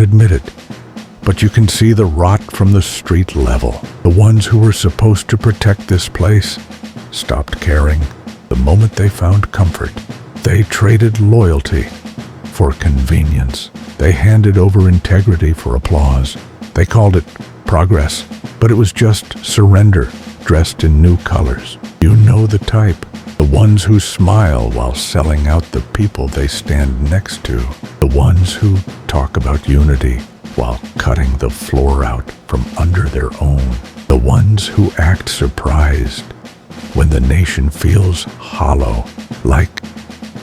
admit it, but you can see the rot from the street level. The ones who were supposed to protect this place stopped caring the moment they found comfort. They traded loyalty for convenience. They handed over integrity for applause. They called it progress, but it was just surrender dressed in new colors. You know the type. The ones who smile while selling out the people they stand next to. The ones who talk about unity while cutting the floor out from under their own. The ones who act surprised when the nation feels hollow, like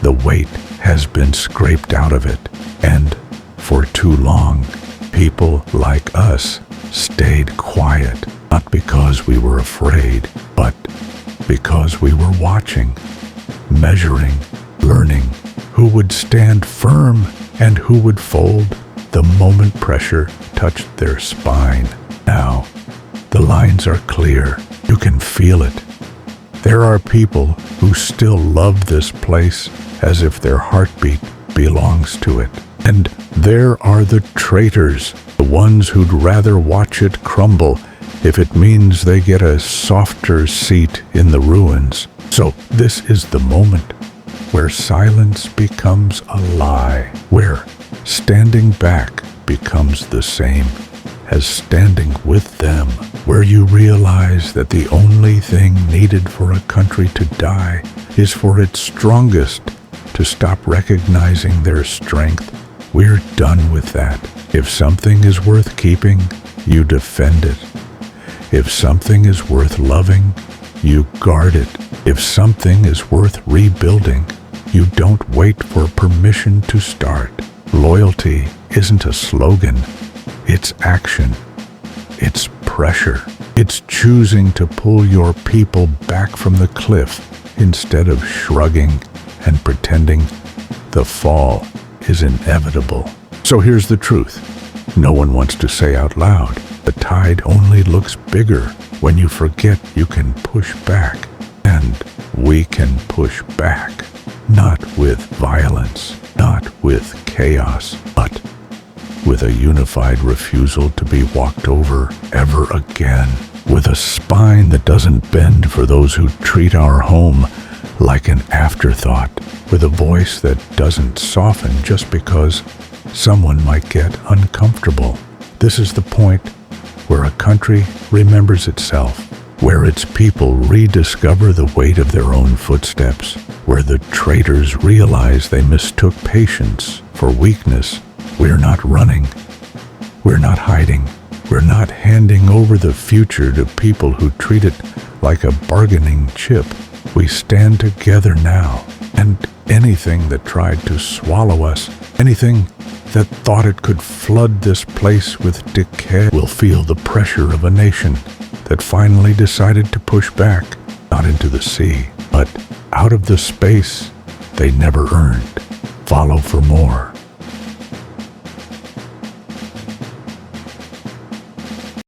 the weight has been scraped out of it. And for too long, people like us stayed quiet, not because we were afraid, but because we were watching, measuring, learning who would stand firm and who would fold the moment pressure touched their spine. Now, the lines are clear. You can feel it. There are people who still love this place as if their heartbeat belongs to it. And there are the traitors, the ones who'd rather watch it crumble if it means they get a softer seat in the ruins. So this is the moment where silence becomes a lie, where standing back becomes the same as standing with them, where you realize that the only thing needed for a country to die is for its strongest to stop recognizing their strength. We're done with that. If something is worth keeping, you defend it. If something is worth loving, you guard it. If something is worth rebuilding, you don't wait for permission to start. Loyalty isn't a slogan. It's action. It's pressure. It's choosing to pull your people back from the cliff instead of shrugging and pretending the fall is inevitable. So here's the truth. No one wants to say out loud. The tide only looks bigger when you forget you can push back. And we can push back. Not with violence, not with chaos, but with a unified refusal to be walked over ever again. With a spine that doesn't bend for those who treat our home like an afterthought. With a voice that doesn't soften just because someone might get uncomfortable. This is the point where a country remembers itself, where its people rediscover the weight of their own footsteps, where the traitors realize they mistook patience for weakness. We're not running. We're not hiding. We're not handing over the future to people who treat it like a bargaining chip. We stand together now, and anything that tried to swallow us, anything that thought it could flood this place with decay, will feel the pressure of a nation that finally decided to push back, not into the sea, but out of the space they never earned. Follow for more.